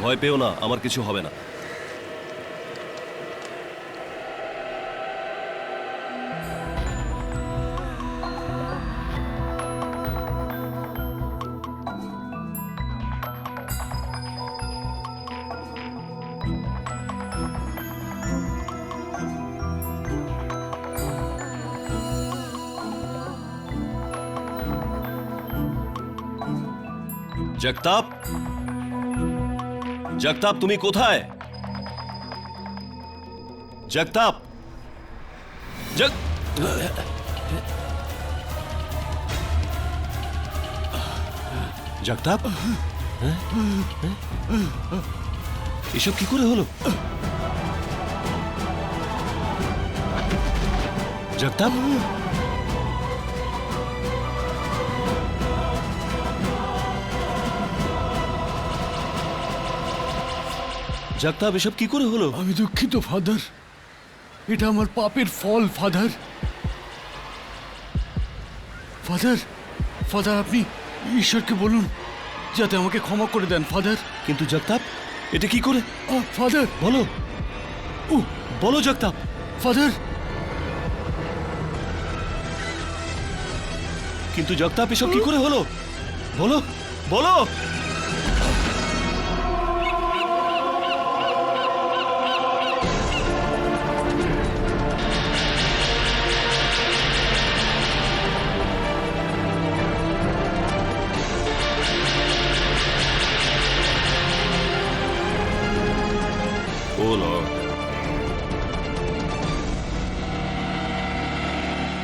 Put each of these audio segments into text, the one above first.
ভয় পেও না, আমার কিছু হবে না। জগতাপ, জগতাপ তুমি কোথায়? জগতাপ, জগতাপ, এসব কি করে হলো? জগতাপ, জগতাপ, এসব কি করে হলো? আমি দুঃখিত ফাদার, এটা আমার পাপের ফল ফাদার। ফাদার, ফাদার আপনি ঈশ্বরকে বলুন যাতে আমাকে ক্ষমা করে দেন ফাদার। কিন্তু জগতাপ, এটা কি করে? ফাদার বলো, বলো জগতাপ। ফাদার, কিন্তু জগতাপ, এসব কি করে হলো? বলো, বলো। Oh Lord,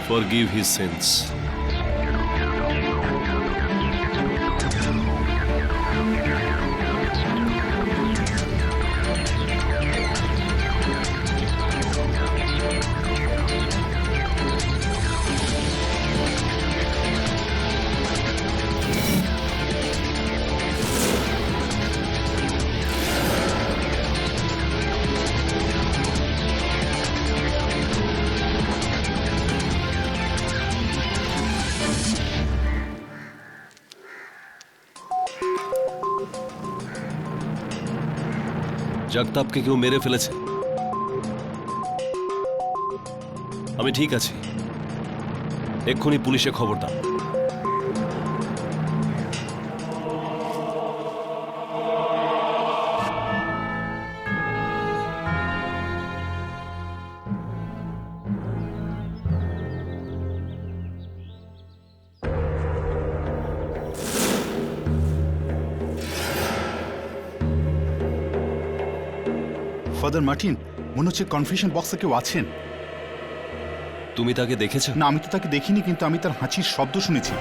forgive his sins. জগতাপকে কেউ মেরে ফেলেছে। আমি ঠিক আছি, এক্ষুনি পুলিশে খবর দাও। ফাদার মার্টিন, মনে হচ্ছে কনফেশন বক্সে কেউ আছেন। তুমি তাকে দেখেছো? না, আমি তো তাকে দেখিনি, কিন্তু আমি তার হাঁচির শব্দ শুনেছি।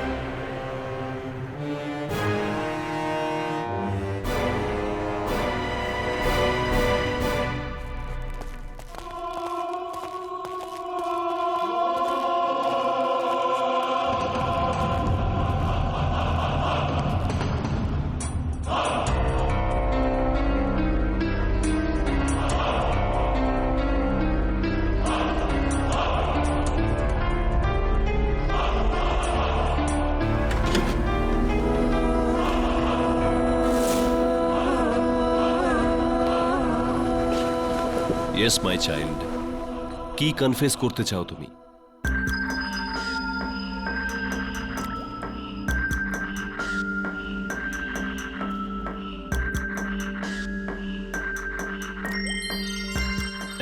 ইয়েস মাই চাইল্ড, কি কনফেস করতে চাও তুমি?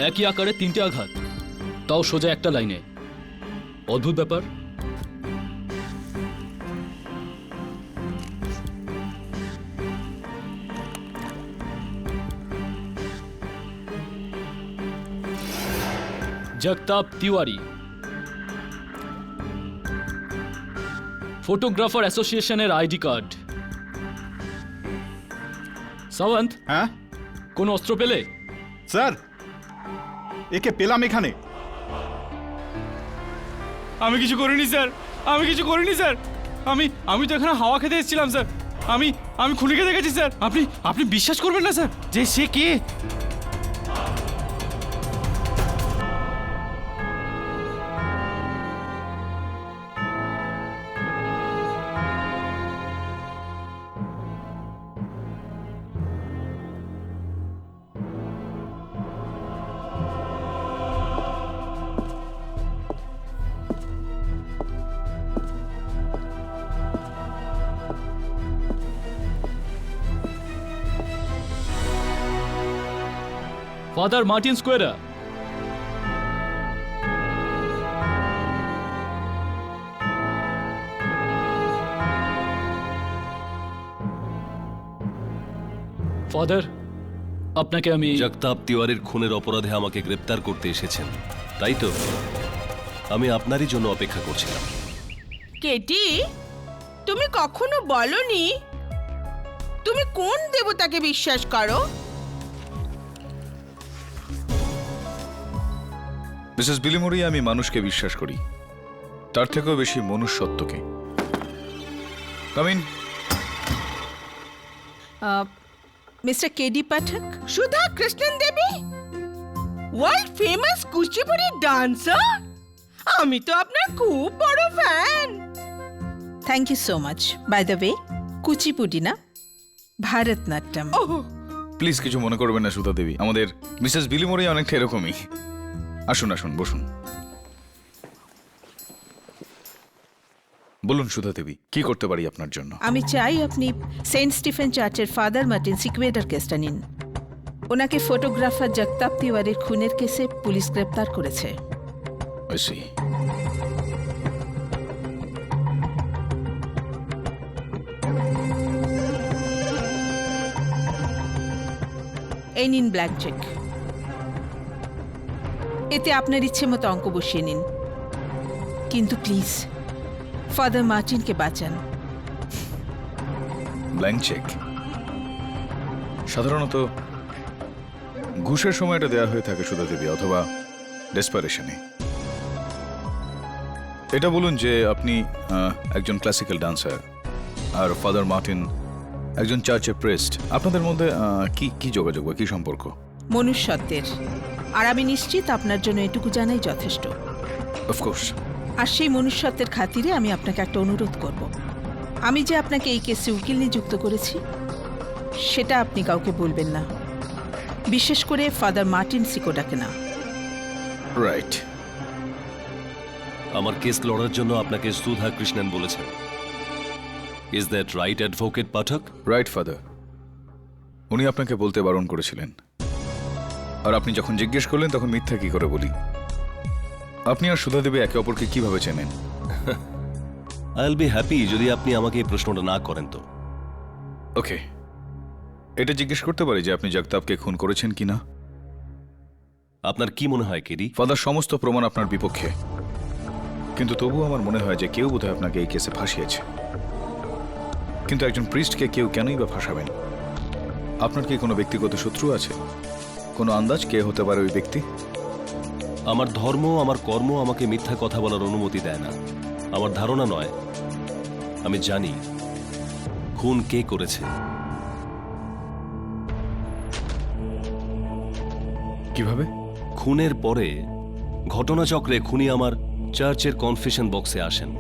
একই আকারে তিনটে আঘাত, তাও সোজা একটা লাইনে। অদ্ভুত ব্যাপার। জগতাপ তিওয়ারি, ফটোগ্রাফার অ্যাসোসিয়েশনের আইডি কার্ড। সাওয়ন্ত, হ্যাঁ কোন অস্ত্র পেলে? স্যার, একে পেলাম এখানে। আমি কিছু করিনি স্যার, আমি কিছু করিনি স্যার। আমি তো এখানে হাওয়া খেতে এসেছিলাম স্যার। আমি খুনিকে দেখেছি স্যার। আপনি বিশ্বাস করবেন না স্যার যে সে কে। ফাদার মার্টিন স্কোয়ারা। ফাদার, আপনাকে আমি জগতাপ তিওয়ারির খুনের অপরাধে আমাকে গ্রেপ্তার করতে এসেছেন, তাই তো? আমি আপনারই জন্য অপেক্ষা করছিলাম। কেটি, তুমি কখনো বলনি তুমি কোন দেবতাকে বিশ্বাস করো? মিসেস বিলিমোরি, আমি মানুষকে বিশ্বাস করি, তার থেকেও বেশি মনুষ্যত্বকে। Come in. Mister KD Pathak, Sudha Krishnan Devi, world famous Kuchipudi dancer. আমি তো আপনার খুব বড় fan. Thank you so much. By the way, Kuchipudi না, ভারতনাট্যম। প্লিজ কিছু মনে করবেন না সুধা দেবী, আমাদের মিসেস বিলিমোরি অনেকটা এরকমই। আসুন আসুন, বসুন। বলুন সুধা দেবী, কি করতে পারি আপনার জন্য? আমি চাই আপনি সেন্ট স্টিফেন চার্চের ফাদার মার্টিন সিকুয়েডার কেসটা নিন। ওনাকে ফটোগ্রাফার জগতাপ তিওয়ারির খুনের কেসে পুলিশ গ্রেপ্তার করেছে। I see. এই নিন ব্ল্যাঙ্ক চেক। এতে আপনার ইচ্ছে মতো অঙ্ক বসিয়ে নিন, কিন্তু প্লিজ ফাদার মার্টিনকে বাঁচান। ব্ল্যাঙ্ক চেক সাধারণত ঘুষের সময় এটা দেওয়া হয়ে থাকে সুধা দেবী, অথবা ডেসপারেশনে। এটা বলুন যে আপনি একজন ক্লাসিক্যাল ডান্সার আর ফাদার মার্টিন একজন চার্চের প্রেস্ট। আপনাদের মধ্যে কি কি যোগাযোগ বা কি সম্পর্ক? মনুষ্যত্বের। আর আমি নিশ্চিত আপনার জন্য এটুকু জানাই যথেষ্ট। অফকোর্স। আর সেই মনুষ্যত্বের খাতিরে আমি আপনাকে একটা অনুরোধ করব। আমি যে আপনাকে এই কেসে উকিল নিযুক্ত করেছি সেটা আপনি কাউকে বলবেন না, বিশেষ করে ফাদার মার্টিন সিকোডাকে না। রাইট। আমার কেস লড়ার জন্য আপনাকে সুধা কৃষ্ণন বলেছেন। Is that right advocate Pathak? Right father, উনি আপনাকে বলতে বারণ করেছিলেন। আর আপনি যখন জিজ্ঞেস করলেন তখন মিথ্যা কি করে বলি? আপনি আর সুধা দেবী একে অপরকে কিভাবে চেনেন? আই উইল বি হ্যাপি যদি আপনি আমাকে এই প্রশ্নটা না করেন তো। ওকে, এটা জিজ্ঞেস করতে পারি যে আপনি জগতাপকে খুন করেছেন কিনা? আপনার কি মনে হয় কেডি? ফাদার, সমস্ত প্রমাণ আপনার বিপক্ষে, কিন্তু তবুও আমার মনে হয় যে কেউ বোধহয় আপনাকে এই কেসে ফাঁসিয়েছে। কিন্তু একজন প্রিস্টকে কেউ কেনই বা ফাঁসাবেন? আপনার কি কোনো ব্যক্তিগত শত্রু আছে? কোনো আন্দাজ কে হতে পারে ওই ব্যক্তি? আমার ধর্ম, আমার কর্ম আমাকে মিথ্যা কথা বলার অনুমতি দেয় না। আমার ধারণা নয়, আমি জানি খুন কে করেছে। কিভাবে? খুনের পরে ঘটনাচক্রে খুনি আমার চার্চের কনফেশন বক্সে আসেন,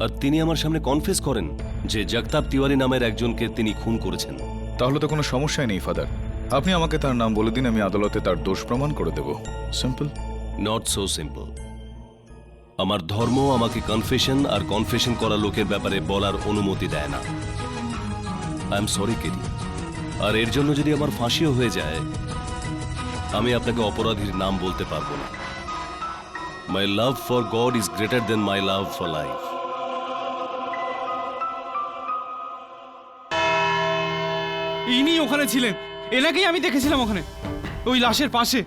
আর তিনি আমার সামনে কনফেস করেন যে জগতাপ তিওয়ারি নামের একজনকে তিনি খুন করেছেন। তাহলে তো কোনো সমস্যাই নেই ফাদার, আপনি আমাকে তার নাম বলে দিন, আমি আদালতে তার দোষ প্রমাণ করে দেব। সিম্পল। Not so simple. আমার ধর্ম আমাকে কনফেশন আর কনফেশন করা লোকের ব্যাপারে বলার অনুমতি দেয় না। আই এম সরি কেডি, আর এর জন্য যদি আমার ফাঁসিও হয়ে যায়, আমি আপনাকে অপরাধীর নাম বলতে পারবো না। My love for God is greater than my love for life. ইনি ওখানে ছিলেন, এনাকেই আমি দেখেছিলাম ওখানে ওই লাশের পাশে।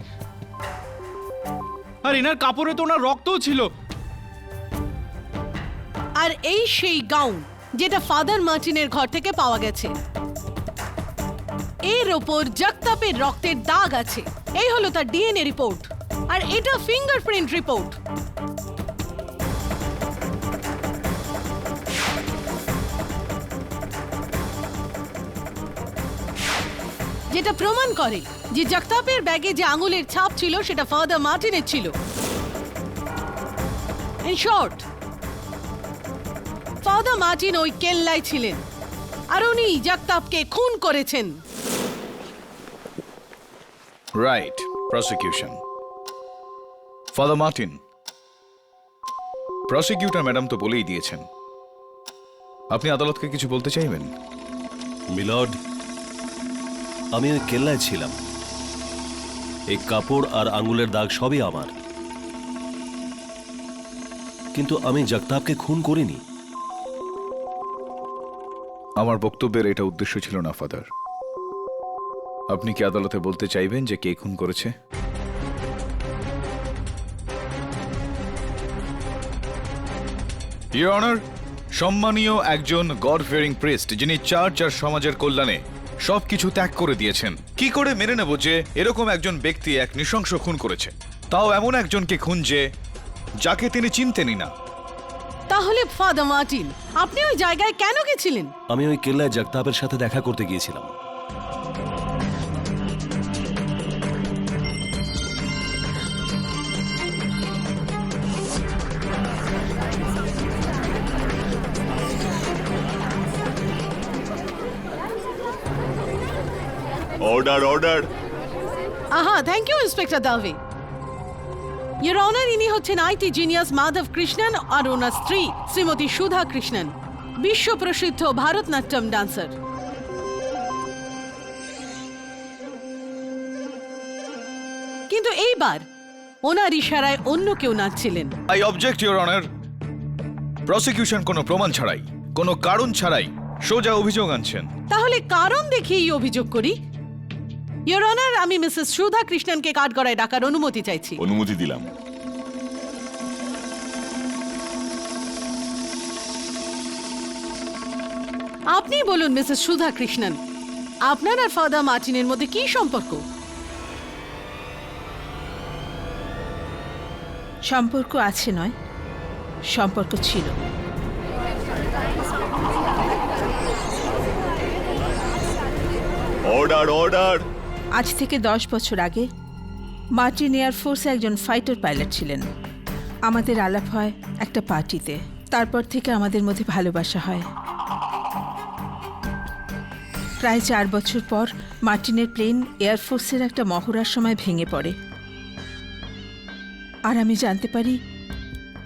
আর এনার কাপড়ে তো ওনার রক্তও ছিল। আর এই সেই গাউন যেটা ফাদার মার্টিনের ঘর থেকে পাওয়া গেছে। এর ওপর জগতাপের রক্তের দাগ আছে। এই হলো তার ডিএনএ রিপোর্ট, আর এটা ফিঙ্গারপ্রিন্ট রিপোর্ট। যেটা প্রমাণ করে যে জগতাপের ব্যাগে যে আঙুলের ছাপ ছিল সেটা ফাদার মার্টিনের ছিল। ইন শর্ট, ফাদার মার্টিন ওই কেল্লায় ছিলেন, আর উনি জগতাপকে খুন করেছেন। Right. Prosecution. Father Martin, prosecutor madam তো বলেই দিয়েছেন। আপনি আদালতকে কিছু বলতে চাইবেন? মিলর্ড, আমি ওই কেল্লায় ছিলাম। এই কাপড় আর আঙুলের দাগ সবই আমার, কিন্তু আমি জগতাপকে খুন করিনি। আমার বক্তব্যের এটা উদ্দেশ্য ছিল না ফাদার। আপনি কি আদালতে বলতে চাইবেন যে কে খুন করেছে? ইওর অনার, সম্মানীয় একজন গড ফিয়ারিং প্রিস্ট, যিনি চার্চ আর সমাজের কল্যাণে সবকিছু ত্যাগ করে দিয়েছেন, কি করে মেনে নেব যে এরকম একজন ব্যক্তি এক নৃশংস খুন করেছে, তাও এমন একজনকে খুন যাকে তিনি চিনতেনই না? তাহলে ফাদার মার্টিন, আপনি ওই জায়গায় কেন গেছিলেন? আমি ওই কেল্লায় জগতাপের সাথে দেখা করতে গিয়েছিলাম। Order order. আহা, thank you inspector Dave. Your honour, ইনি হচ্ছেন আইটি জিনিয়াস মাধব কৃষ্ণন আর ওনার স্ত্রী শ্রীমতী সুধা কৃষ্ণন, বিশ্ব প্রসিদ্ধ ভারতনাট্যম ডান্সার। কিন্তু এইবার ওনার ইশারায় অন্য কেউ নাচছিলেন। I object your honour. Prosecution কোনো প্রমাণ ছাড়াই, কোনো কারণ ছাড়াই সোজা অভিযোগ আনছেন। তাহলে কারণ দেখিয়েই অভিযোগ করি। ইওর অনার, আমি মিসেস সুধা কৃষ্ণনকে কাঠগড়ায় ডাকার অনুমতি চাইছি। অনুমতি দিলাম। আপনি বলুন মিসেস সুধা কৃষ্ণন, আপনার আর ফাদার মার্টিনের মধ্যে কি সম্পর্ক? সম্পর্ক আছে নয়, সম্পর্ক ছিল। Order order. আজ থেকে 10 বছর আগে মার্টিন এয়ারফোর্সে একজন ফাইটার পাইলট ছিলেন। আমাদের আলাপ হয় একটা পার্টিতে, তারপর থেকে আমাদের মধ্যে ভালোবাসা হয়। প্রায় 4 বছর পর মার্টিনের প্লেন এয়ারফোর্সের একটা মহড়ার সময় ভেঙে পড়ে, আর আমি জানতে পারি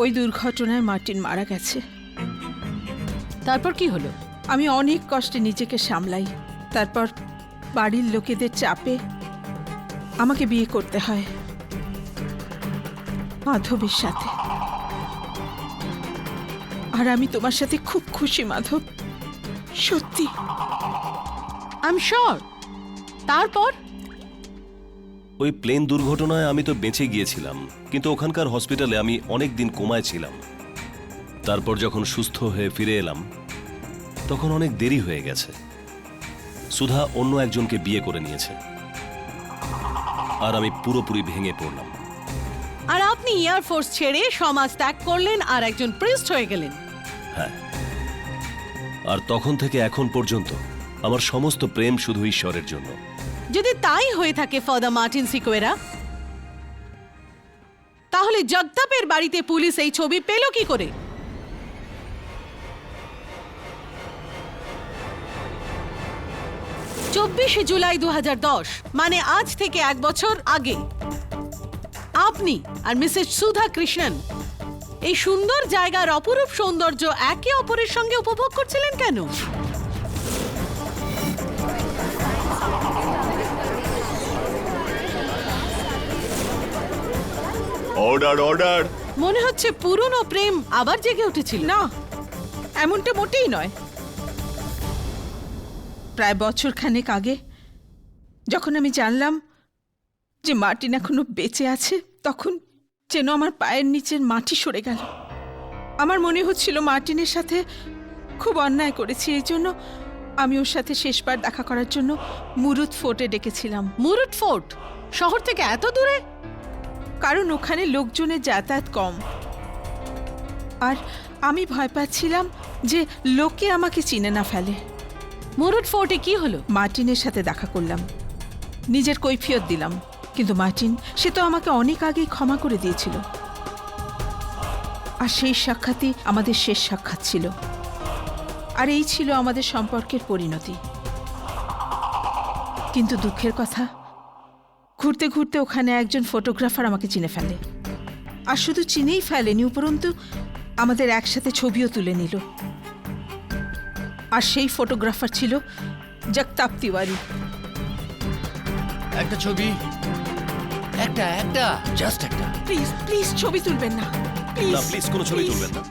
ওই দুর্ঘটনায় মার্টিন মারা গেছে। তারপর কি হলো? আমি অনেক কষ্টে নিজেকে সামলাই। তারপর বাড়ির লোকেদের চাপে আমাকে বিয়ে করতে হয় মাধবের সাথে। আর আমি তোমার সাথে খুব খুশি মাধব, সত্যি। I am sure. তারপর? ওই প্লেন দুর্ঘটনায় আমি তো বেঁচে গিয়েছিলাম, কিন্তু ওখানকার হসপিটালে আমি অনেক দিন কোমায় ছিলাম। তারপর যখন সুস্থ হয়ে ফিরে এলাম, তখন অনেক দেরি হয়ে গেছে। সুধা অন্য একজনকে বিয়ে করে নিয়েছে, আর আমি পুরোপুরি ভেঙে পড়লাম। আর আপনি এয়ারফোর্স ছেড়ে সমাজ ত্যাগ করলেন আর একজন প্রিস্ট হয়ে গেলেন। হ্যাঁ, আর তখন থেকে এখন পর্যন্ত আমার সমস্ত প্রেম শুধু ঈশ্বরের জন্য। যদি তাই হয়ে থাকে ফাদার মার্টিন সিকোয়েরা, তাহলে জগতাপের বাড়িতে পুলিশ এই ছবি পেল কি করে? জুলাই 2010, মানে আজ থেকে 1 বছর আগে আপনি আর মিসেস সুধা কৃষ্ণন এই সুন্দর জায়গার অপরূপ সৌন্দর্য একে অপরের সঙ্গে উপভোগ করছিলেন কেন? Order order. মনে হচ্ছে পুরনো প্রেম আবার জেগে উঠেছিল। না, এমনটা মোটেই নয়। প্রায় বছরখানেক আগে যখন আমি জানলাম যে মার্টিন এখনো বেঁচে আছে, তখন যেন আমার পায়ের নিচের মাটি সরে গেল। আমার মনে হচ্ছিল মার্টিনের সাথে খুব অন্যায় করেছি। এই জন্য আমি ওর সাথে শেষবার দেখা করার জন্য মুরুত ফোর্টে ডেকেছিলাম। মুরুট ফোর্ট শহর থেকে এত দূরে? কারণ ওখানে লোকজনের যাতায়াত কম, আর আমি ভয় পাচ্ছিলাম যে লোকে আমাকে চিনে না ফেলে। মুরুট ফোর্টে কি হলো? মার্টিনের সাথে দেখা করলাম, নিজের কৈফিয়ত দিলাম, কিন্তু মার্টিন সে তো আমাকে অনেক আগেই ক্ষমা করে দিয়েছিল। আর সেই সাক্ষাৎই আমাদের শেষ সাক্ষাৎ ছিল, আর এই ছিল আমাদের সম্পর্কের পরিণতি। কিন্তু দুঃখের কথা, ঘুরতে ঘুরতে ওখানে একজন ফটোগ্রাফার আমাকে চিনে ফেলে। আর শুধু চিনেই ফেলেনি, উপরন্তু আমাদের একসাথে ছবিও তুলে নিল। আর সেই ফটোগ্রাফার ছিল জগতাপ তিওয়ারি। একটা ছবি। একটা জাস্ট একটা। প্লিজ প্লিজ ছবি তুলবেন না প্লিজ না প্লিজ কোনো ছবি তুলবেন না।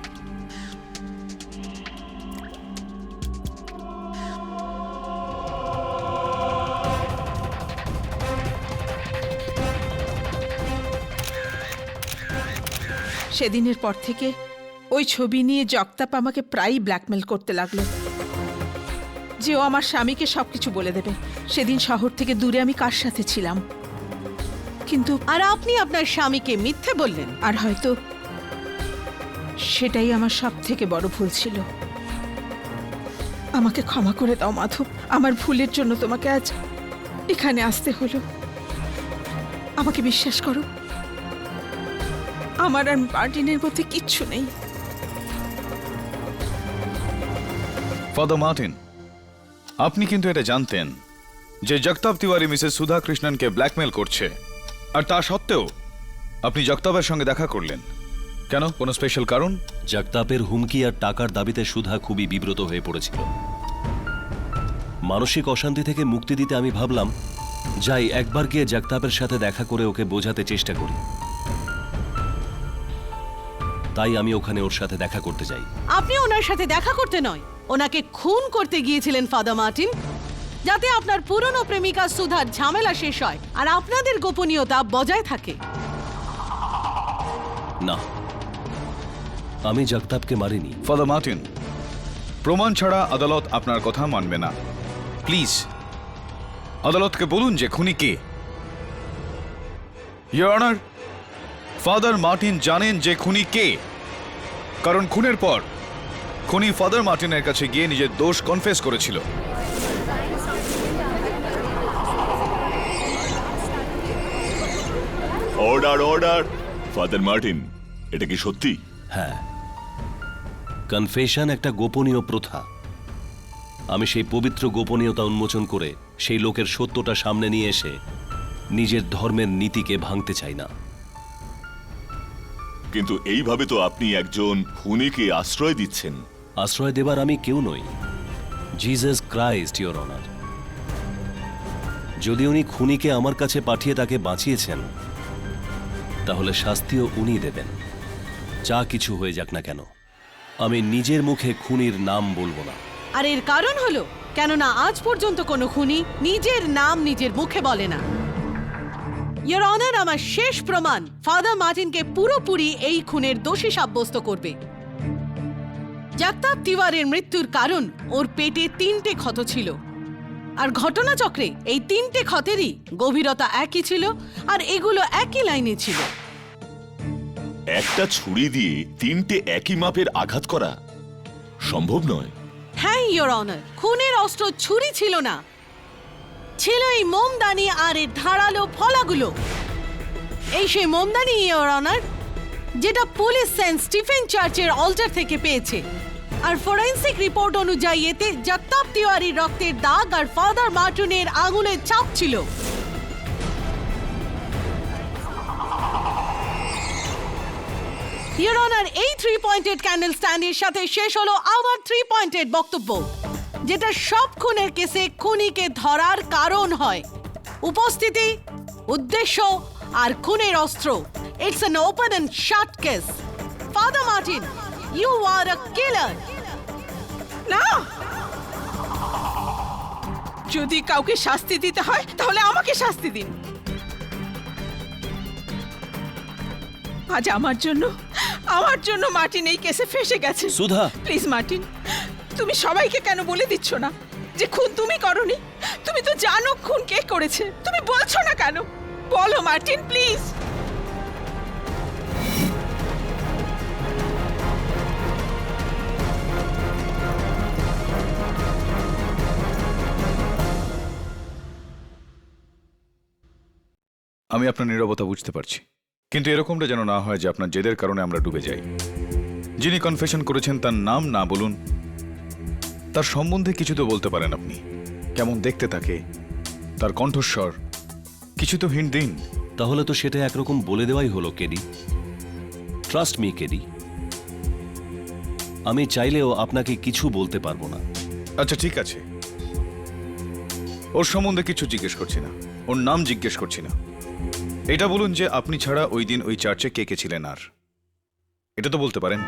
সেদিনের পর থেকে ওই ছবি নিয়ে জগতাপ আমাকে প্রায়ই ব্ল্যাকমেল করতে লাগলো যে ও আমার স্বামীকে সবকিছু বলে দেবে। সেদিন শহর থেকে দূরে আমি কার সাথে ছিলাম, কিন্তু আর আপনি আপনার স্বামীকে মিথ্যে বললেন। আর হয়তো সেটাই আমার সব থেকে বড় ভুল ছিল। আমাকে ক্ষমা করে দাও মাধব, আমার ভুলের জন্য তোমাকে আজ এখানে আসতে হলো। আমাকে বিশ্বাস করো, আমার আর মার্টিনের মধ্যে কিচ্ছু নেই। ফাদার মার্টিন, আপনি কিন্তু এটা জানতেন যে জগতাপ তিওয়ারি মিসেস সুধা কৃষ্ণনকে ব্ল্যাকমেল করছে, আর তা সত্ত্বেও আপনি জগতাপের সঙ্গে দেখা করলেন কেন? কোনো স্পেশাল কারণ? জগতাপের হুমকি আর টাকার দাবিতে সুধা খুবই বিব্রত হয়ে পড়েছিল। মানসিক অশান্তি থেকে মুক্তি দিতে আমি ভাবলাম যাই একবার গিয়ে জগতাপের সাথে দেখা করে ওকে বোঝাতে চেষ্টা করি। তাই আমি ওখানে ওর সাথে দেখা করতে যাই। আপনি ওনার সাথে দেখা করতে নয়, ওনাকে খুন করতে গিয়েছিলেন ফাদার মার্টিন, যাতে আপনার পুরনো প্রেমিকা সুধার ঝামেলা শেষ হয় আর আপনাদের গোপনীয়তা বজায় থাকে। না, আমি জগতাপকে মারিনি। ফাদার মার্টিন, প্রমাণ ছাড়া আদালত আপনার কথা মানবে না। প্লিজ আদালতকে বলুন যে খুনি কে। ইয়োর অনার, ফাদার মার্টিন জানেন যে খুনি কে, কারণ খুনের পর খুনি ফাদার মার্টিনের কাছে গিয়ে নিজের দোষ কনফেস করেছিল। Order order. ফাদার মার্টিন, এটা কি সত্যি? হ্যাঁ, কনফেশন একটা গোপনীয় প্রথা। আমি সেই পবিত্র গোপনীয়তা উন্মোচন করে সেই লোকের সত্যটা সামনে নিয়ে এসে নিজের ধর্মের নীতিকে ভাঙতে চাই না। কিন্তু এইভাবে তো আপনি একজন খুনিকে আশ্রয় দিচ্ছেন। আশ্রয় দেবার আমি কেউ নই, জিসাস ক্রাইস্ট, ইওর অনার। যদি উনি খুনিকে আমার কাছে পাঠিয়ে তাকে বাঁচিয়েছেন, তাহলে শাস্তিও উনি দেবেন, যা কিছু হয়ে যাক না কেন। আমি নিজের মুখে খুনির নাম বলবো না। আর এর কারণ হলো কেননা আজ পর্যন্ত কোনো খুনি নিজের নাম নিজের মুখে বলে না। ইয়োর অনার, আমার শেষ প্রমাণ ফাদার মার্টিনকে পুরোপুরি এই খুনের দোষী সাব্যস্ত করবে। জগতাপ তিওয়ারির মৃত্যুর কারণ ওর পেটে 3টে ক্ষত ছিল, আর ঘটনাচক্রে এই 3টে ক্ষতেরই গভীরতা একই ছিল, আর এগুলো একই লাইনে ছিল। একটা ছুরি দিয়ে 3টে একই মাপের আঘাত করা সম্ভব নয়। হ্যাঁ ইয়োর অনার, খুনের অস্ত্র ছুরি ছিল না, ছিল এই মোমদানি আর এর ধারালো ফলাগুলো। এই সেই মোমদানি ইয়োর অনার, যেটা পুলিশ সেন্ট স্টিফেন চার্চের অল্টার থেকে পেয়েছে। আর ফরেন্সিক রিপোর্ট অনুযায়ী এতে জগতাপ তিওয়ারির রক্তের দাগ আর ফাদার মার্টিনের আঙুলের ছাপ ছিল। ইয়োর অনার, এই 3 পয়েন্টেড ক্যান্ডেল স্ট্যান্ডের সাথে শেষ হলো আবার 3 পয়েন্টেড বক্তব্য, যেটা সব খুনের কেসে খুনিকে ধরার কারণ হয়। উপস্থিতি, উদ্দেশ্য আর খুনের অস্ত্র। It's an open and shut case. Father Martin, you are a killer. না, যদি কাউকে শাস্তি দিতে হয় তাহলে আমাকে শাস্তি দিন। আজ আমার জন্য মার্টিন এই কেসে ফেসে গেছে। সুধা, প্লিজ মার্টিন, তুমি সবাইকে কেন বলে দিচ্ছ না যে খুন তুমি করনি? তুমি তো জানো খুন কে করেছে, তুমি বলছো না কেন? বলো মার্টিন, প্লিজ। আমি আপনার নীরবতা বুঝতে পারছি, কিন্তু এরকমটা যেন না হয় যে আপনার জেদের কারণে আমরা ডুবে যাই। যিনি কনফেশন করেছেন তার নাম না বলুন, তার সম্বন্ধে কিছু তো বলতে পারেন আপনি। কেমন দেখতে থাকে, তার কণ্ঠস্বর, কিছু তো হিন্ট দিন। তাহলে তো সেটা একরকম বলে দেওয়াই হলো কেডি। ট্রাস্ট মি কেডি, আমি চাইলেও আপনাকে কিছু বলতে পারবো না। আচ্ছা ঠিক আছে, ওর সম্বন্ধে কিছু জিজ্ঞেস করছি না, ওর নাম জিজ্ঞেস করছি না। এটা বলুন যে আপনি ছাড়া ওই দিন ওই চার্চে কে কে ছিলেন, আর এটা তো বলতে পারেন।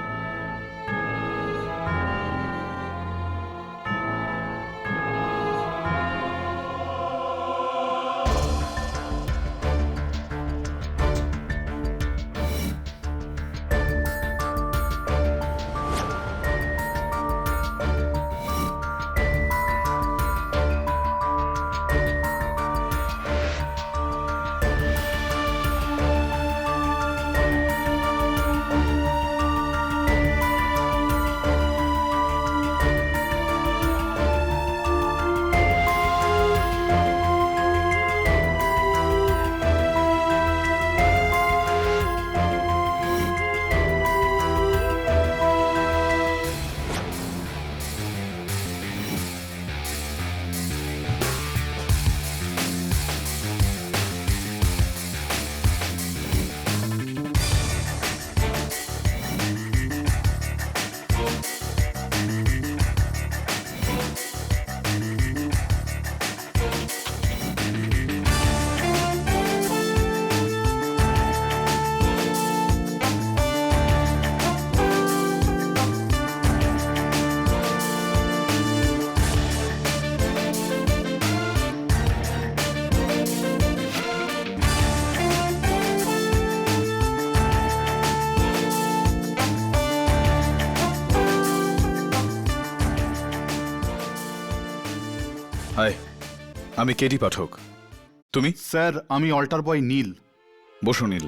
হাই, আমি কেডি পাঠক। তুমি? স্যার আমি অল্টার বয় নীল। বসো নীল।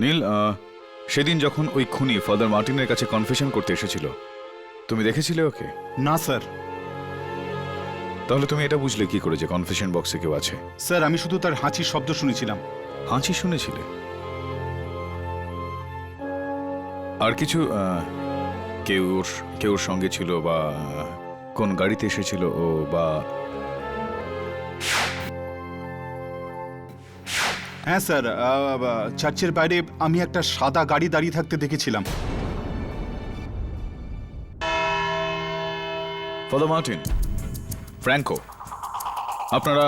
নীল, সেদিন যখন ওই খুনি ফাদার মার্টিনের কাছে কনফেশন করতে এসেছিল, তুমি দেখেছিলে ওকে? না স্যার। তাহলে তুমি এটা বুঝলে কি করে যে কনফেশন বক্সে কেউ আছে? স্যার আমি শুধু তার হাঁচির শব্দ শুনেছিলাম। হাঁচি শুনেছিলে? আর কিছু কেউ ওর সঙ্গে ছিল, বা কোন গাড়িতে এসেছিল ও, বা? হ্যাঁ স্যার, চার্চের বাইরে আমি একটা সাদা গাড়ি দাঁড়িয়ে থাকতে দেখেছিলাম। ফাদার মার্টিন, ফ্র্যাঙ্কো, আপনারা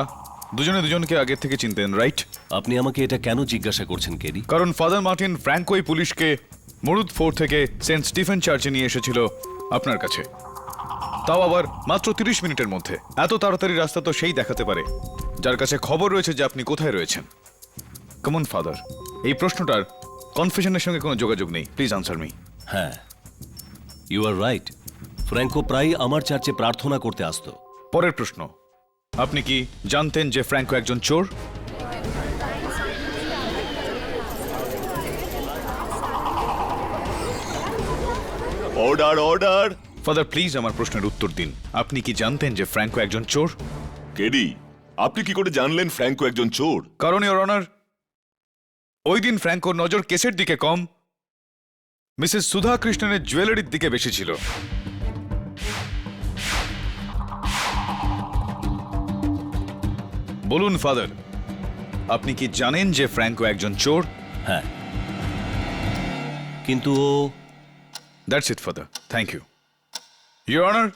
দুজনে দুজনকে আগের থেকে চিনতেন, রাইট? আপনি আমাকে এটা কেন জিজ্ঞাসা করছেন কেরি? কারণ ফাদার মার্টিন ফ্র্যাঙ্কোই পুলিশকে মরুদ ফোর্ট থেকে সেন্ট স্টিফেন চার্চে নিয়ে এসেছিল আপনার কাছে, তাও আবার মাত্র 30 মিনিটের মধ্যে। এত তাড়াতাড়ি রাস্তা তো সেই দেখাতে পারে যার কাছে খবর রয়েছে যে আপনি কোথায় রয়েছেন। কমন ফাদার, এই প্রশ্নটার কনফেশনের সঙ্গে কোনো যোগাযোগ নেই। Please answer me. হ্যাঁ, ইউ আর রাইট। ফ্র্যাঙ্কো প্রায় আমার চার্চে প্রার্থনা করতে আসতো। পরের প্রশ্ন, আপনি কি জানতেন যে ফ্র্যাঙ্কো একজন চোর? Order order. ফাদার প্লিজ আমার প্রশ্নের উত্তর দিন। আপনি কি জানতেন যে ফ্র্যাঙ্কো একজন চোর? কেডি, আপনি কি করে জানলেন ফ্র্যাঙ্কো একজন চোর? কারণ ইওর অনার, ওই দিন ফ্র্যাঙ্কোর নজর কেসের দিকে কম, মিসেস সুধা কৃষ্ণনের জুয়েলারির দিকে বেশি ছিল। বলুন ফাদার, আপনি কি জানেন যে ফ্র্যাঙ্কো একজন চোর? হ্যাঁ, কিন্তু ও that's it father, thank you. Your honour,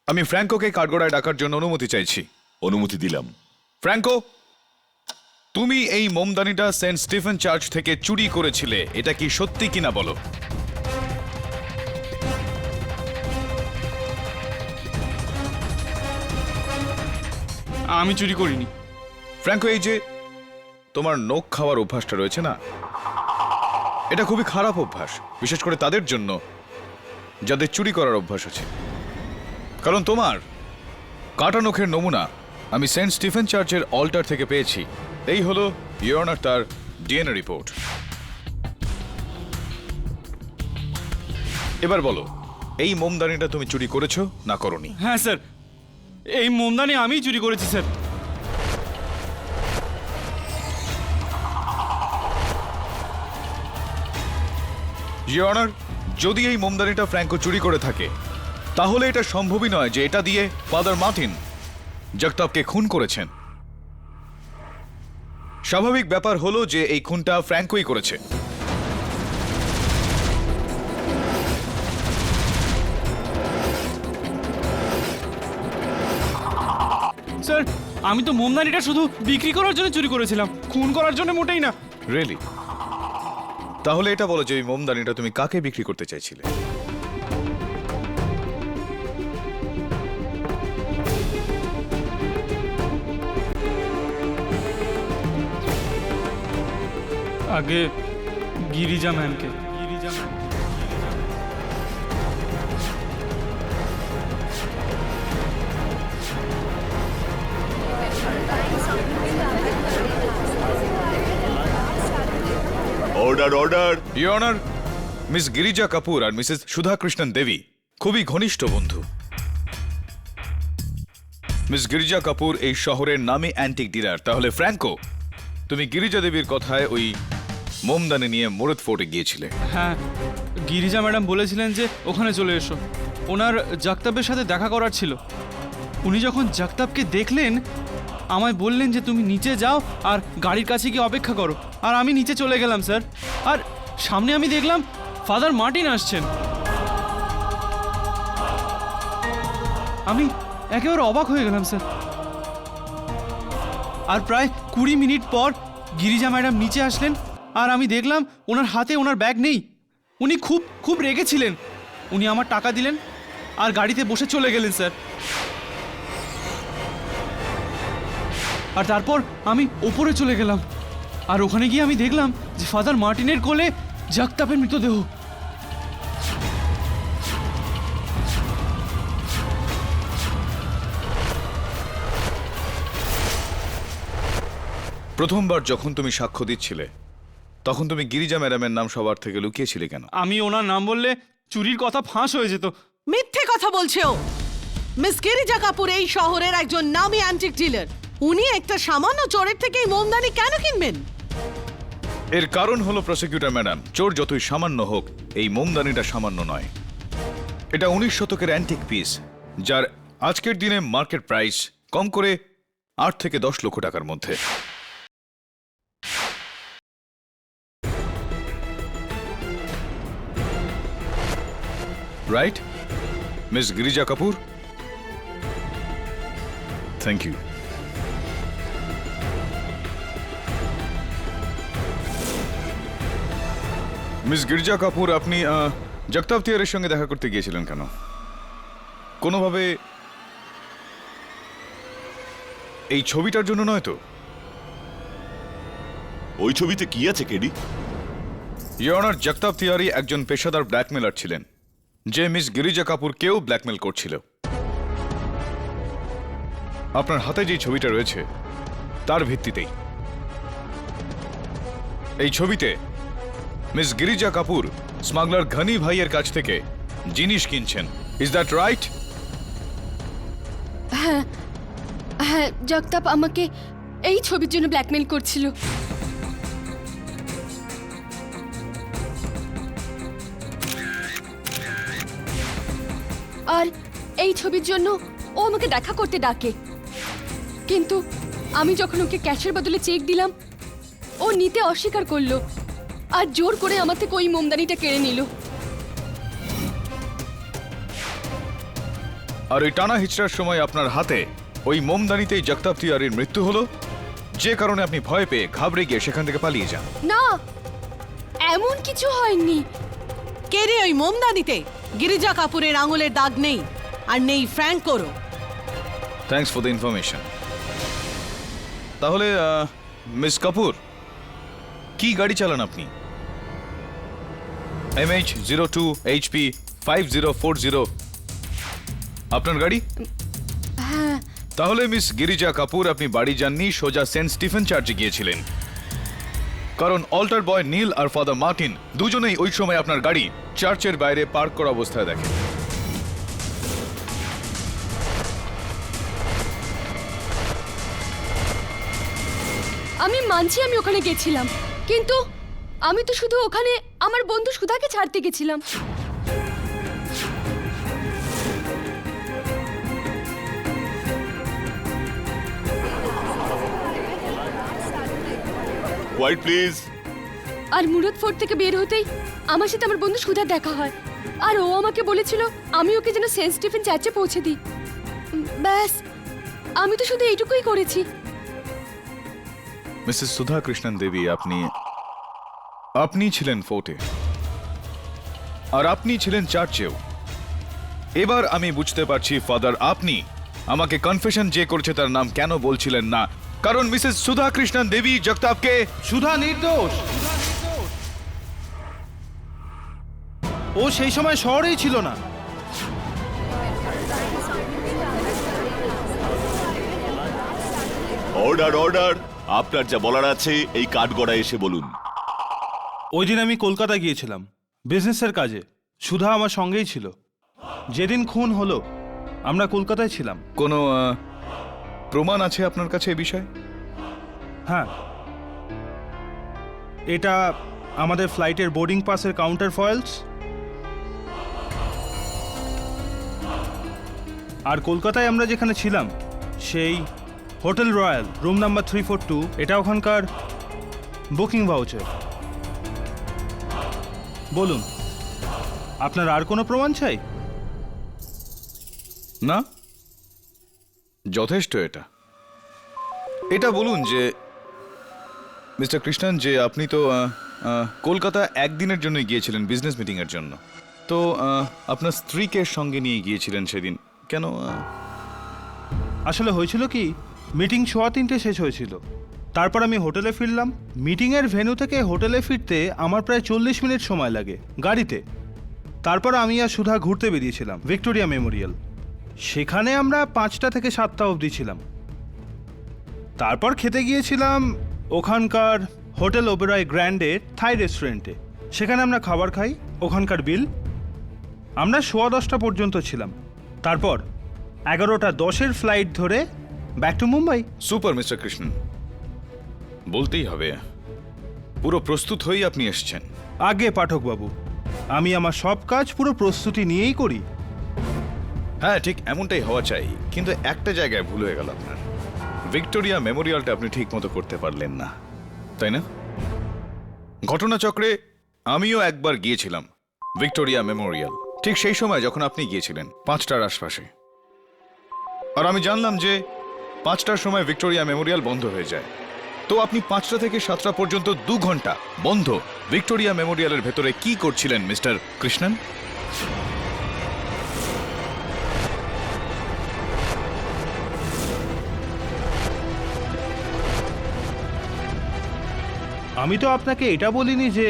আমি ফ্র্যাঙ্কোকে কাঠগড়ায় ডাকার জন্য অনুমতি চাইছি। অনুমতি দিলাম। ফ্র্যাঙ্কো, তুমি এই মোমদানিটা সেন্ট স্টিফেন চার্চ থেকে চুরি করেছিলে, এটা কি সত্যি কিনা বলো? আমি চুরি করিনি। ফ্র্যাঙ্কো, এই যে তোমার নখ খাওয়ার অভ্যাসটা রয়েছে না, এটা খুবই খারাপ অভ্যাস, বিশেষ করে তাদের জন্য যাদের চুরি করার অভ্যাস আছে। কারণ তোমার কাটা নখের নমুনা আমি সেন্ট স্টিফেন চার্চের অল্টার থেকে পেয়েছি। এই হলো ইওর অনার তার ডিএনএ রিপোর্ট। এবার বলো, এই মোমদানিটা তুমি চুরি করেছো না করনি? হ্যাঁ স্যার, এই মোমদানি আমিই চুরি করেছি স্যার। ইওর অনার, যদি এই মোমদানিটা ফ্র্যাঙ্কো চুরি করে থাকে, তাহলে এটা সম্ভবই নয় যে এটা দিয়ে ফাদার মার্টিন জগতাপকে খুন করেছেন। স্বাভাবিক ব্যাপার হলো যে এই খুনটা ফ্র্যাঙ্কোই করেছে। স্যার আমি তো মোমদানিটা শুধু বিক্রি করার জন্য চুরি করেছিলাম, খুন করার জন্য মোটেই না। রিয়েলি? তাহলে এটা বলো যে ওই মোমদানিটা তুমি কাকে বিক্রি করতে চাইছিলে? আগে গিরিজা ম্যামকে। Girija ma'am. Order order. Your honour, miss Girija Kapoor আর মিসেস সুধা কৃষ্ণন দেবী খুবই ঘনিষ্ঠ বন্ধু। মিস গিরিজা কাপুর এই শহরের নামী অ্যান্টিক ডিলার। তাহলে ফ্র্যাঙ্কো, তুমি গিরিজা দেবীর কথায় ওই মোমদানি নিয়ে মুরদ ফোর্টে গিয়েছিলে? হ্যাঁ, গিরিজা ম্যাডাম বলেছিলেন যে ওখানে চলে এসো, ওনার জাগতাবের সাথে দেখা করার ছিল। উনি যখন জাগতাবকে দেখলেন আমায় বললেন যে তুমি নিচে যাও আর গাড়ির কাছে গিয়ে অপেক্ষা করো। আর আমি নিচে চলে গেলাম স্যার, আর সামনে আমি দেখলাম ফাদার মার্টিন আসছেন। আমি একেবারে অবাক হয়ে গেলাম স্যার। আর প্রায় 20 মিনিট পর গিরিজা ম্যাডাম নিচে আসলেন, আর আমি দেখলাম ওনার হাতে ওনার ব্যাগ নেই। উনি খুব খুব রেগেছিলেন। উনি আমার টাকা দিলেন আর গাড়িতে বসে চলে গেলেন স্যার। আর তারপর আমি ওপরে চলে গেলাম, আর ওখানে গিয়ে আমি দেখলাম যে ফাদার মার্টিনের কোলে জাগতাপের মৃতদেহ। প্রথমবার যখন তুমি সাক্ষ্য দিচ্ছিলে তখন তুমি গিরিজা ম্যাডামের নাম সবার থেকে লুকিয়েছিলে কেন? আমি ওনার নাম বললে চুরির কথা ফাঁস হয়ে যেত। মিথ্যে কথা বলছে ও। মিস গিরিজা কাপুর এই শহরের একজন নামী অ্যান্টিক ডিলার। উনি একটা সামান্য চোরের থেকে এই মোমদানি কেন কিনবেন? এর কারণ হলো প্রসিকিউটর ম্যাডাম, চোর যতই সামান্য হোক এই মোমদানিটা সামান্য নয়। এটা 19 শতকের অ্যান্টিক পিস, যার আজকের দিনে মার্কেট প্রাইস কম করে 8 থেকে 10 লক্ষ টাকার মধ্যে। Right miss Girija Kapoor? Thank you. Miss Girija Kapoor, আপনি জগতাপ থিয়ারের সঙ্গে দেখা করতে গিয়েছিলেন কেন? কোনোভাবে এই ছবিটার জন্য নয় তো? ওই ছবিতে কি আছে কেডি? ইওর অনার, জগতাপ থিয়ারি একজন পেশাদার ব্ল্যাকমেলার ছিলেন, যে মিস গিরিজা কাপুরকেও ব্ল্যাকমেল করছিল। আপনার হাতে যে ছবিটা রয়েছে তার ভিত্তিতেই। এই ছবিতে মিস গিরিজা কাপুর স্মাগলার ঘনি ভাইয়ের কাছ থেকে জিনিস কিনছেন। Is that right? হ্যাঁ হ্যাঁ, জগতাপ আমাকে এই ছবির জন্য ব্ল্যাকমেল করছিল। আর এই ছবির জন্য ও আমাকে দেখা করতে ডাকে, কিন্তু আমি যখন ওকে ক্যাশের বদলে চেক দিলাম ও নিতে অস্বীকার করলো আর জোর করে আমার থেকে ওই মোমদানিটা কেড়ে নিল। আর ওই টানা হিচড়ার সময় আপনার হাতে ওই মোমদানিতেই জগতাপ থিয়ারির মৃত্যু হলো, যে কারণে আপনি ভয় পেয়ে ঘাবড়ে গিয়ে সেখান থেকে পালিয়ে যান। না, এমন কিছু হয়নি। কে রে ওই মোমদানিতে? গিরিজা কাপুরের আঙুলের দাগ নেই, আর নেই ফ্র্যাঙ্কোরও। Thanks for the information. তাহলে মিস কাপুর, কি গাড়ি চালান আপনি? MH02 HP 5040 আপনার গাড়ি? হ্যাঁ। তাহলে মিস গিরিজা কাপুর, আপনি বাড়ি যাননি, সোজা সেন্ট স্টিফেন চার্চে গিয়েছিলেন, কারণ অল্টার বয় নীল আর ফাদার মার্টিন দুজনেই ওই সময় আপনার গাড়ি চার্চের বাইরে পার্ক করা অবস্থায় দেখেন। আমি মানছি আমি ওখানে গেছিলাম, কিন্তু আমি তো শুধু ওখানে আমার বন্ধু সুধাকে ছাড়তে গেছিলাম। White please. আর মুরদ ফোর্ট থেকে বের হতেই আমার সাথে আমার বন্ধু সুধার দেখা হয়, আর ও আমাকে বলেছিল আমি ওকে যেন সেন্ট স্টিফেন চার্চে পৌঁছে দিই। ব্যাস, আমি তো শুধু এইটুকুই করেছি। মিসেস সুধা কৃষ্ণন দেবী, আপনি ছিলেন ফোর্টে আর আপনি ছিলেন চার্চেও। এবার আমি বুঝতে পারছি ফাদার, আপনি আমাকে কনফেশন যে করেছে তার নাম কেন বলছিলেন না, কারণ মিসেস সুধা কৃষ্ণন দেবী জগতাপকে সুধা নির্দোষ। ও সেই সময় শহরেই ছিল না। অর্ডার অর্ডার, আপনার যা বলার আছে এই কাঠগড়ায় এসে বলুন। ওই দিন আমি কলকাতা গিয়েছিলাম বিজনেসের কাজে। সুধা আমার সঙ্গেই ছিল। যেদিন খুন হলো আমরা কলকাতায় ছিলাম। কোনো প্রমাণ আছে আপনার কাছে এই বিষয়ে? হ্যাঁ, এটা আমাদের ফ্লাইটের বোর্ডিং পাসের কাউন্টার ফয়েলস, আর কলকাতায় আমরা যেখানে ছিলাম সেই হোটেল রয়্যাল রুম নাম্বার 342, এটা ওখানকার বুকিং ভাউচার। বলুন, আপনার আর কোনো প্রমাণ চাই? না, যথেষ্ট। এটা বলুন যে মিস্টার কৃষ্ণন, যে আপনি তো কলকাতা একদিনের জন্য গিয়েছিলেন বিজনেস মিটিং এর জন্য, তো আপনার স্ত্রীকে সঙ্গে নিয়ে গিয়েছিলেন সেদিন কেন? আসলে হয়েছিল কি, মিটিং 3:15 শেষ হয়েছিল। তারপর আমি হোটেলে ফিরলাম। মিটিংয়ের ভেন্যু থেকে হোটেলে ফিরতে আমার প্রায় 40 মিনিট সময় লাগে গাড়িতে। তারপর আমি আর সুধা ঘুরতে বেরিয়েছিলাম ভিক্টোরিয়া মেমোরিয়াল। সেখানে আমরা 5টা থেকে 7টা অবধি ছিলাম। তারপর খেতে গিয়েছিলাম ওখানকার হোটেল ওবেরয় গ্র্যান্ডের থাই রেস্টুরেন্টে। সেখানে আমরা খাবার খাই, ওখানকার বিল। আমরা 10:15 পর্যন্ত ছিলাম। তারপর 11:10 ফ্লাইট ধরে back to Mumbai. Super mister Krishnan, বলতেই হবে পুরো প্রস্তুত হয়েই আপনি এসেছেন। আগে পাঠকবাবু, আমি আমার সব কাজ পুরো প্রস্তুতি নিয়েই করি। হ্যাঁ, ঠিক এমনটাই হওয়া চাই, কিন্তু একটা জায়গায় ভুল হয়ে গেল আপনার। ভিক্টোরিয়া মেমোরিয়ালটা আপনি ঠিক মতো করতে পারলেন না, তাই না? ঘটনাচক্রে আমিও একবার গিয়েছিলাম ভিক্টোরিয়া মেমোরিয়াল, ঠিক সেই সময় যখন আপনি গিয়েছিলেন 5টার আশপাশে। আর আমি জানলাম যে 5টার সময় ভিক্টোরিয়া মেমোরিয়াল বন্ধ হয়ে যায়। তো আপনি 5টা থেকে 7টা পর্যন্ত 2 ঘন্টা বন্ধ ভিক্টোরিয়া মেমোরিয়ালের ভেতরে কি করছিলেন মিস্টার কৃষ্ণন? আমি তো আপনাকে এটা বলিনি যে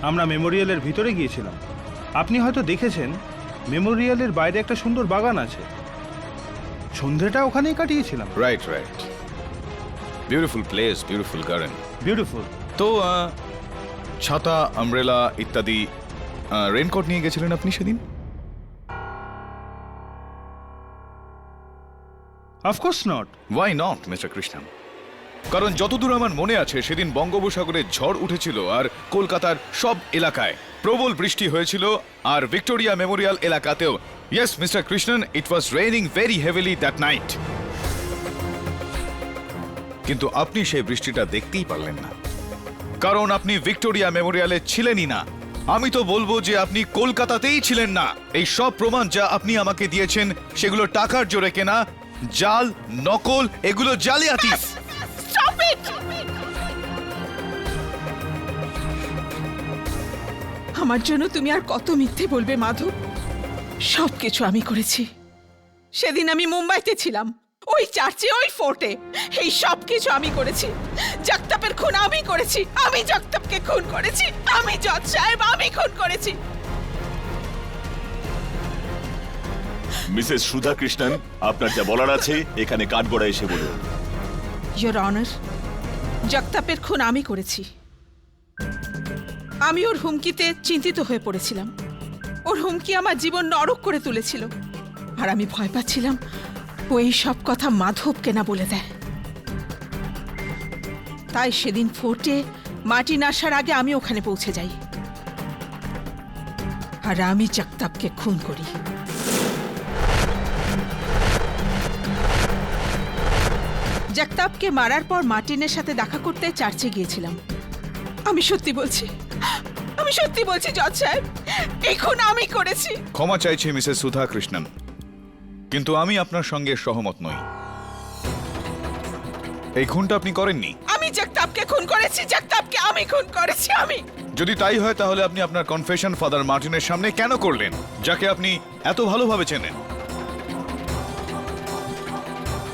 আমরা মেমোরিয়ালের ভিতরে গিয়েছিলাম। আপনি হয়তো দেখেছেন মেমোরিয়ালের বাইরে একটা সুন্দর বাগান আছে। সন্ধ্যেটা ওখানেই কাটিয়েছিলাম। Right. Beautiful place, beautiful garden. Beautiful. তো ছাতা, আমব্রেলা ইত্যাদি রেনকোট নিয়ে গেছিলেন আপনি সেদিন? Of course not. Why not mister Krishnan? কারণ যতদূর আমার মনে আছে সেদিন বঙ্গোপসাগরে ঝড় উঠেছিল আর কলকাতার সব এলাকায় প্রবল বৃষ্টি হয়েছিল, আর ভিক্টোরিয়া মেমোরিয়াল এলাকাতেও। Yes mister Krishnan, it was raining very heavily that night. কিন্তু আপনি সেই বৃষ্টিটা দেখতেই পারলেন না, কারণ আপনি ভিক্টোরিয়া মেমোরিয়ালে ছিলেনই না। আমি তো বলবো যে আপনি কলকাতাতেই ছিলেন না। এই সব প্রমাণ যা আপনি আমাকে দিয়েছেন সেগুলো টাকার জোরে কেনা, জাল, নকল, এগুলো জালিয়াতি। Stop it! আমার জন্য তুমি আর কত মিথ্যে বলবে মাধব? সবকিছু আমি করেছি। সেদিন আমি মুম্বাইতে ছিলাম, ওই চার্চে, ওই ফোর্টে। এই সব কিছু আমি করেছি। জগতাপের খুন আমি করেছি। আমি জগতাপকে খুন করেছি। আমি জজ সাহেব, আমি খুন করেছি। মিসেস সুধা কৃষ্ণন, আপনার যা বলার আছে এখানে কাঠগড়ায় এসে বলুন। ইয়োর অনার, জগতাপের খুন আমি করেছি। আমি ওর হুমকিতে চিন্তিত হয়ে পড়েছিলাম। ওর হুমকি আমার জীবন নরক করে তুলেছিল, আর আমি ভয় পাচ্ছিলাম ও এই সব কথা মাধবকে না বলে দেয়। তাই সেদিন ফোর্টে মার্টিন আসার আগে আমি ওখানে পৌঁছে যাই, আর আমি জগতাপকে খুন করি। জগতাপকে মারার পর মার্টিনের সাথে দেখা করতে চার্চে গিয়েছিলাম। আমি সত্যি বলছি জজ সাহেব, এই খুন আমি করেছি। ক্ষমা চাইছি মিসেস সুধা কৃষ্ণন, কিন্তু আমি আপনার সঙ্গে সহমত নই। এই খুনটা আপনি করেননি। আমি জগতাপকে খুন করেছি, জগতাপকে আমি খুন করেছি, আমি। যদি তাই হয় তাহলে আপনি আপনার কনফেশন ফাদার মার্টিনের সামনে কেন করলেন, যাকে আপনি এত ভালোভাবে চেনেন?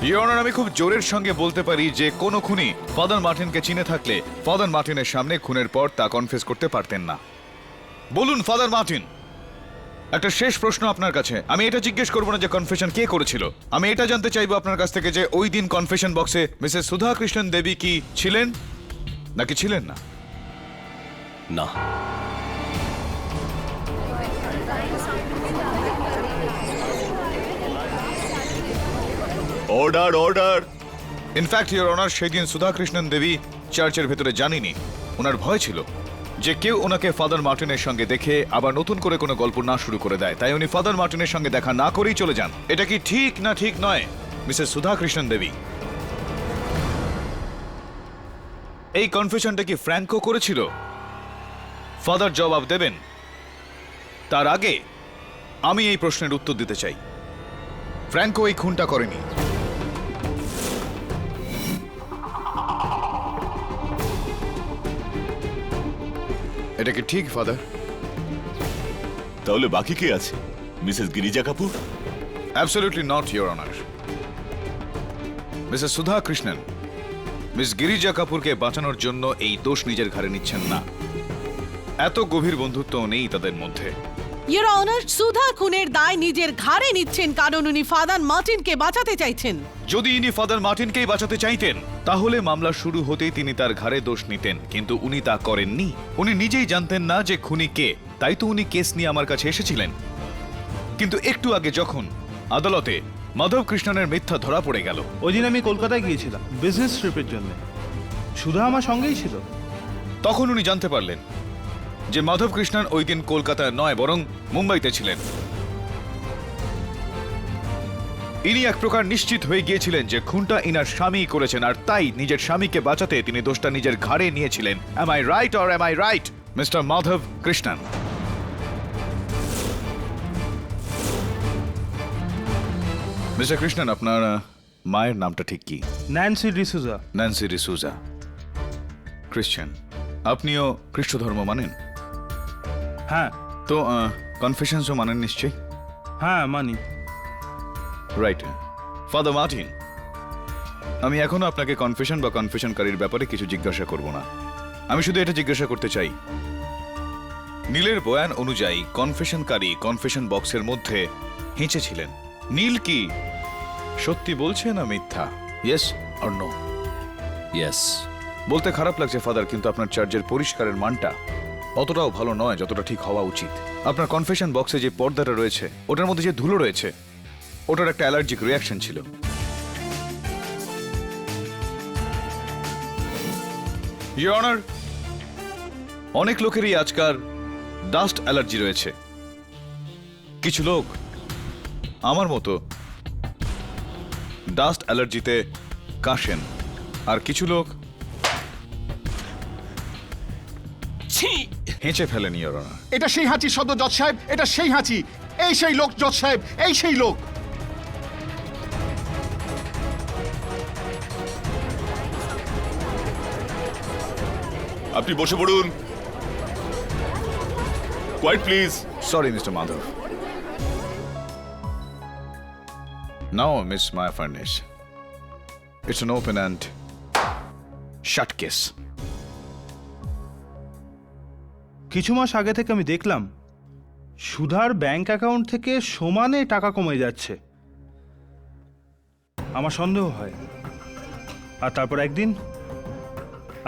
ইওর অনার, আমি খুব জোরের সঙ্গে বলতে পারি যে কোনো খুনি ফাদার মার্টিনকে চিনে থাকলে ফাদার মার্টিনের সামনে খুনের পর তা কনফেস করতে পারতেন না। বলুন ফাদার মার্টিন, একটা শেষ প্রশ্ন আপনার কাছে। আমি এটা জিজ্ঞেস করবো না যে কনফেশন কে করেছিল, আমি এটা জানতে চাইবো আপনার কাছ থেকে যে ওই দিন কনফেশন বক্সে মিসেস সুধা কৃষ্ণন দেবী কি ছিলেন নাকি ছিলেন না? না। Order order. In fact your honour, সেই দিন সুধা কৃষ্ণন দেবী চার্চের ভেতরে জানিনি। ওনার ভয় ছিল যে কেউ ওনাকে ফাদার মার্টিনের সঙ্গে দেখে আবার নতুন করে কোনো গল্প না শুরু করে দেয়, তাই উনি ফাদার মার্টিনের সঙ্গে দেখা না করেই চলে যান। এটা কি ঠিক না ঠিক নয় মিসেস সুধা কৃষ্ণন দেবী? এই কনফেশনটা কি ফ্র্যাঙ্কো করেছিল? ফাদার জবাব দেবেন। তার আগে আমি এই প্রশ্নের উত্তর দিতে চাই। ফ্র্যাঙ্কো এই খুনটা করেনি। এটা কি ঠিক ফাদার? তাহলে বাকি কে আছে? Mrs Girija Kapoor? Absolutely not, your honour. Mrs Sudha Krishnan miss Girija কাপুরকে বাঁচানোর জন্য এই দোষ নিজের ঘাড়ে নিচ্ছেন না। এত গভীর বন্ধুত্ব নেই তাদের মধ্যে। ইওর অনার, সুধা খুনের দায় নিজের ঘাড়ে নিচ্ছেন কারণ উনি ফাদার মার্টিনকে বাঁচাতে চাইছেন। যদি ইনি ফাদার মার্টিনকেই বাঁচাতে চাইতেন তাহলে মামলা শুরু হতেই তিনি তার ঘাড়ে দোষ নিতেন, কিন্তু উনি তা করেননি। উনি নিজেই জানতেন না যে খুনি কে, তাই তো উনি কেস নিয়ে আমার কাছে এসেছিলেন। কিন্তু একটু আগে যখন আদালতে মাধব কৃষ্ণনের মিথ্যা ধরা পড়ে গেল, ওই দিন আমি কলকাতায় গিয়েছিলাম বিজনেস ট্রিপের জন্য, সুধা আমার সঙ্গেই ছিল। তখন উনি জানতে পারলেন যে মাধব কৃষ্ণন ওই দিন কলকাতায় নয় বরং মুম্বাইতে ছিলেন। ইনি এক প্রকার নিশ্চিত হয়ে গিয়েছিলেন যে খুনটা ইনার স্বামী করেছেন, আর তাই নিজের স্বামীকে বাঁচাতে তিনি দোষটা নিজের ঘাড়ে নিয়েছিলেন। Am I right or am I right, mister Madhav Krishnan? Mister Krishnan, আপনার মায়ের নামটা ঠিক কি? Nancy D'Souza. Nancy D'Souza. Christian. আপনিও খ্রিস্ট ধর্ম মানেন? হ্যাঁ। তো কনফেশনসও মানেন নিশ্চয়ই? হ্যাঁ মানি। রাইট। ফাদার মার্টিন, আমি এখনো আপনাকে কনফেশন বা কনফেশনকারীর ব্যাপারে কিছু জিজ্ঞাসা করব না। আমি শুধু এটা জিজ্ঞাসা করতে চাই, নীলের বয়ান অনুযায়ী কনফেশনকারী কনফেশন বক্সের মধ্যে হেঁচেছিলেন। নীল কি সত্যি বলছে না মিথ্যা? Yes or no? ইয়েস। বলতে খারাপ লাগছে ফাদার, কিন্তু আপনার চার্জের পরিষ্কারের মানটা অতটাও ভালো নয় যতটা ঠিক হওয়া উচিত। আপনার কনফেশন বক্সে যে পর্দাটা রয়েছে ওটার মধ্যে যে ধুলো রয়েছে ওটার একটা অ্যালার্জিক রিয়াকশন ছিল। ইওর অনার, অনেক লোকেরই আজকাল ডাস্ট অ্যালার্জি রয়েছে। কিছু লোক আমার মতো ডাস্ট অ্যালার্জিতে কাশেন, আর কিছু লোক হেঁচে ফেলেন। ইওর অনার, এটা সেই হাঁচি সদ্য জজ সাহেব, এটা সেই হাঁচি। এই সেই লোক জজ সাহেব, এই সেই লোক। আপনি বসে পড়ুন। Quiet please. Sorry mister Madhav. Now miss Maya ফার্নিশ, it's an open and shut case. কিছু মাস আগে থেকে আমি দেখলাম সুধার ব্যাংক অ্যাকাউন্ট থেকে সমানে টাকা কমে যাচ্ছে। আমার সন্দেহ হয়। আর তারপর একদিন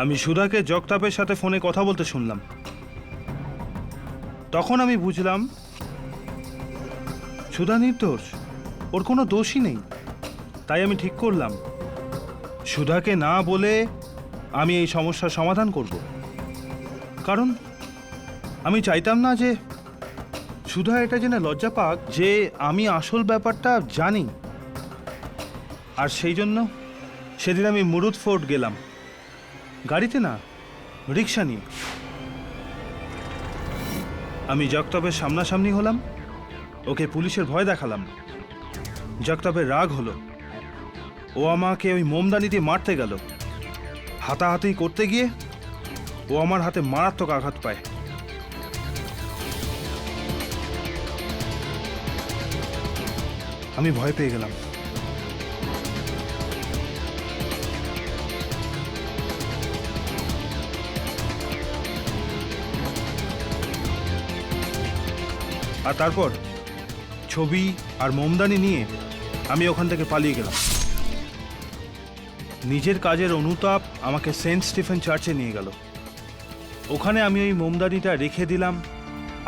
আমি সুধাকে জগতাপের সাথে ফোনে কথা বলতে শুনলাম। তখন আমি বুঝলাম সুধা নির্দোষ, ওর কোনো দোষই নেই। তাই আমি ঠিক করলাম সুধাকে না বলে আমি এই সমস্যার সমাধান করব। কারণ আমি চাইতাম না যে সুধা এটা জেনে লজ্জা পাক যে আমি আসল ব্যাপারটা জানি। আর সেই জন্য সেদিন আমি মুরুদ ফোর্ট গেলাম, গাড়িতে না, রিক্সা নিয়ে। আমি জগতাপের সামনাসামনি হলাম, ওকে পুলিশের ভয় দেখালাম। জগতাপের রাগ হলো, ও আমাকে ওই মোমদানি দিয়ে মারতে গেল। হাতাহাতি করতে গিয়ে ও আমার হাতে মারাত্মক আঘাত পায়। আমি ভয় পেয়ে গেলাম। আর তারপর ছবি আর মোমদানি নিয়ে আমি ওখান থেকে পালিয়ে গেলাম। নিজের কাজের অনুতাপ আমাকে সেন্ট স্টিফেন চার্চে নিয়ে গেল। ওখানে আমি ওই মোমদানিটা রেখে দিলাম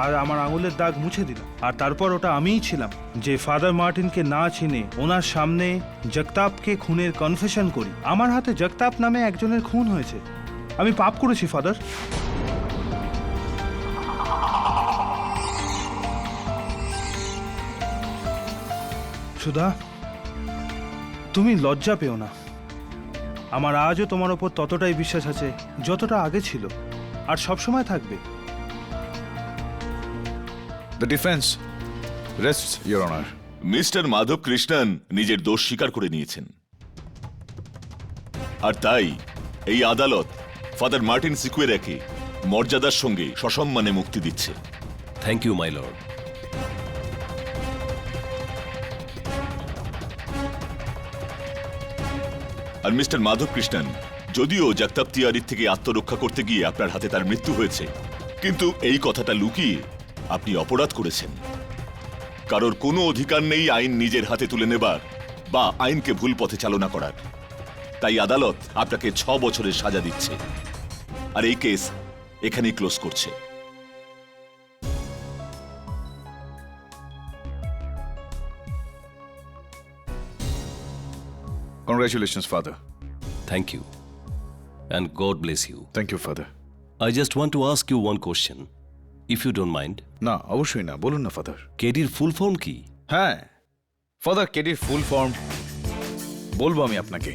আর আমার আঙুলের দাগ মুছে দিলাম। আর তারপর ওটা আমিই ছিলাম যে ফাদার মার্টিনকে না চিনে ওনার সামনে জগতাপকে খুনের কনফেশন করি। আমার হাতে জগতাপ নামে একজনের খুন হয়েছে। আমি পাপ করেছি ফাদার। সুধা, তুমি লজ্জা পেও না। আমার আজও তোমার ওপর ততটাই বিশ্বাস আছে যতটা আগে ছিল, আর সবসময় থাকবে। The defence rests your honour. Mister Madhav Krishnan নিজের দোষ স্বীকার করে নিয়েছেন, আর তাই এই আদালত ফাদার মার্টিন সিকুয়েরাকে মর্যাদার সঙ্গে সসম্মানে মুক্তি দিচ্ছে। Thank you my lord. আর মিস্টার মাধব কৃষ্ণন, যদিও জগতাপ তিয়ারির থেকে আত্মরক্ষা করতে গিয়ে আপনার হাতে তার মৃত্যু হয়েছে, কিন্তু এই কথাটা লুকিয়ে আপনি অপরাধ করেছেন। কারোর কোনো অধিকার নেই আইন নিজের হাতে তুলে নেবার বা আইনকে ভুল পথে চালনা করার। তাই আদালত আপনাকে 6 বছরের সাজা দিচ্ছে, আর এই কেস এখানেই ক্লোজ করছে। Congratulations, Father. Thank you. And God bless you. Thank you, Father. I just want to ask you one question, if you don't mind. না, অবশ্যই না, বলুন না ফাদার। কেডির ফুল ফর্ম কি? হ্যাঁ ফাদার, কেডির ফুল ফর্ম বলবো আমি আপনাকে,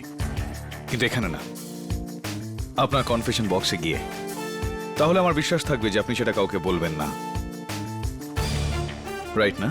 কিন্তু এখানে না, আপনার কনফেশন বক্সে গিয়ে। তাহলে আমার বিশ্বাস থাকবে যে আপনি সেটা কাউকে বলবেন না, রাইট না?